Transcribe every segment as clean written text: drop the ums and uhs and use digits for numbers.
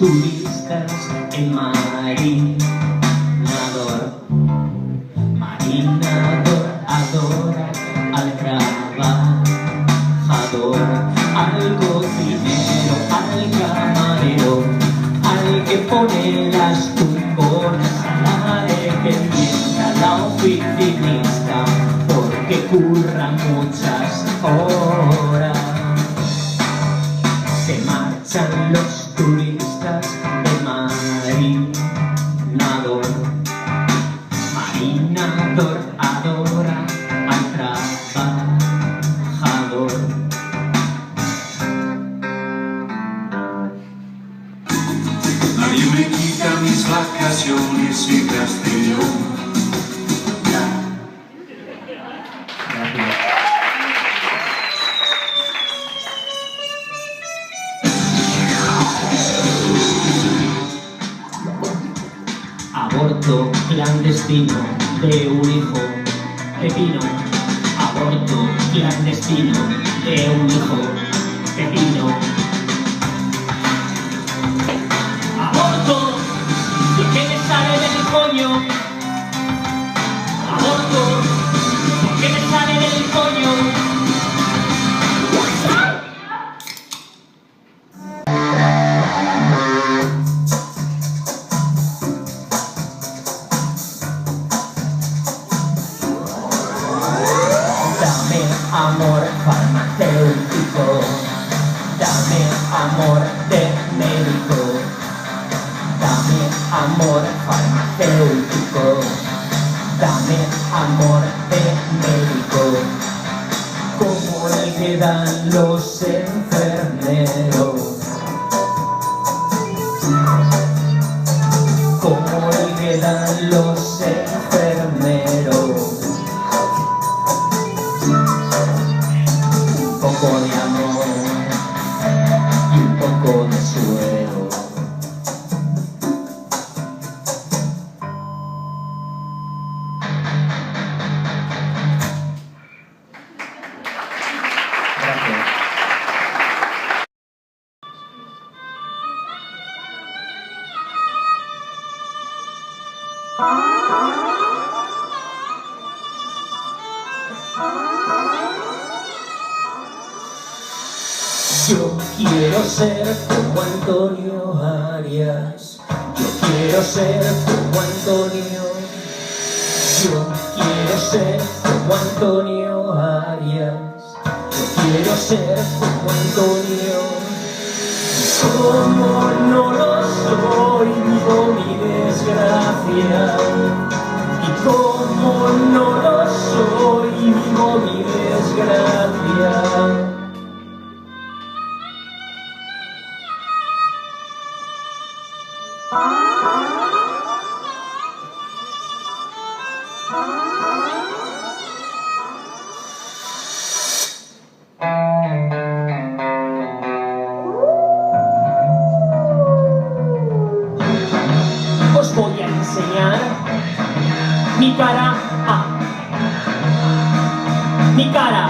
turistas en Marinador. Marinador adora al trabajador, al cocinero, al camarero, al que pone las tumbonas, a la dependiente, a la oficinista, porque curra muchas horas. Se marchan los turistas de Marinador. Marinador adora al trabajador. Nadie me quita mis vacaciones y Castellón. Aborto clandestino de un hijo pepino. Aborto clandestino de un hijo pepino. Aborto lo que me sale del coño. Aborto lo que me sale del coño. Amor farmacéutico, dame amor de médico, dame amor farmacéutico, dame amor de médico, como el que dan los enfermeros, como el que dan los enfermeros. Un poco de amor y un poco de suero. Gracias. Yo quiero ser como Antonio Arias. Yo quiero ser como Antonio. Yo quiero ser como Antonio Arias. Yo quiero ser como Antonio. Como no lo soy, vivo mi desgracia. Y como no lo soy, vivo mi desgracia. Os voy a enseñar mi cara A. Mi cara.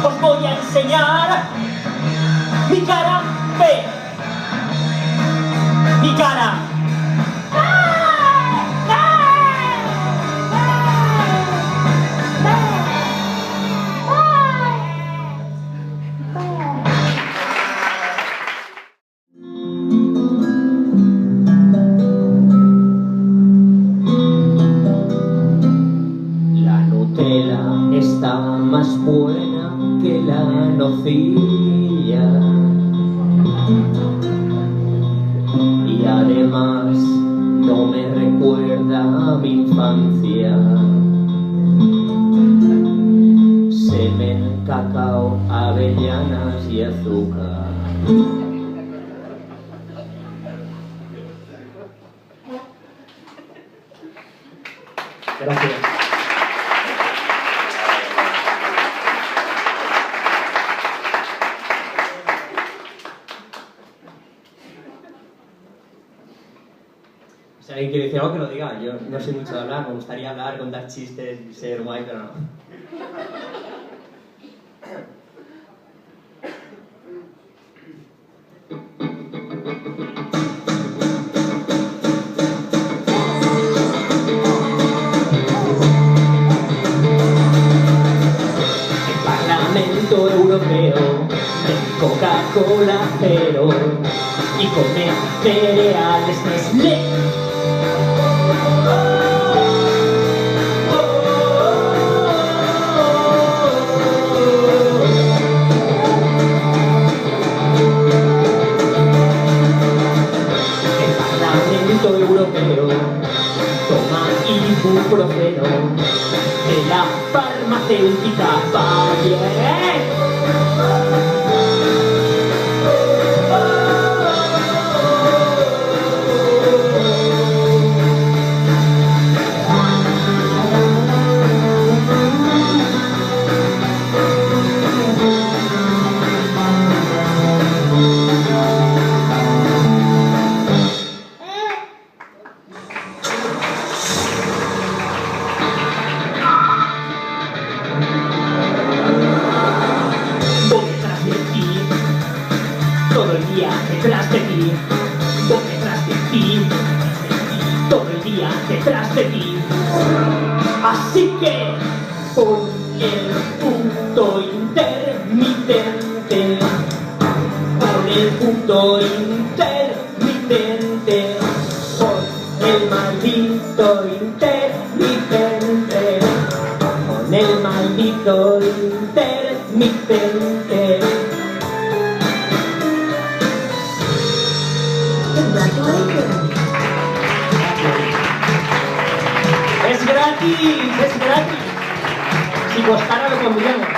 Os voy a enseñar mi cara B. Mi cara. La Nutella está más buena que la nocilla. Y además no me recuerda a mi infancia. Semen, cacao, avellanas y azúcar. Gracias. Si alguien quiere decir algo, que lo diga. Yo no sé mucho de hablar, me gustaría hablar, contar chistes y ser guay, pero no. Parlamento Europeo de Coca-Cola cero y comer cereales Nestlé. El Parlamento Europeo toma ibuprofeno de la farmacéutica Bayer. Todo el día detrás de ti, voy detrás de ti, todo el día detrás de ti. Así que pon el punto intermitente, pon el punto intermitente, pon el maldito intermitente, pon el maldito intermitente. Es gratis. Si costara lo pondríamos.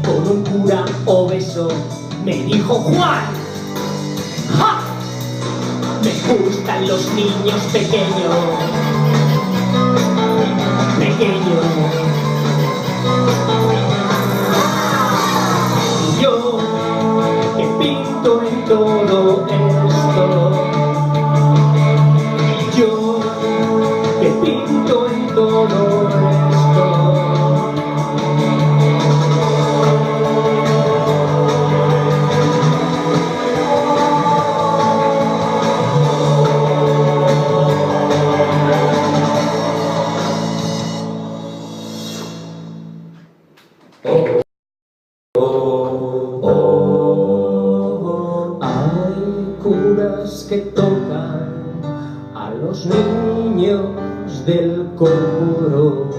con un cura obeso. Me dijo Juan, ¡ja! Me gustan los niños pequeños. pequeño. Y yo que pinto en todo esto, yo que pinto en todo esto. Hay curas que tocan a los niños del coro,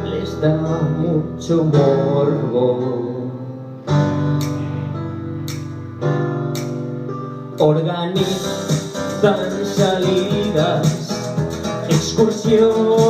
les da mucho morbo. Organizan salidas, excursiones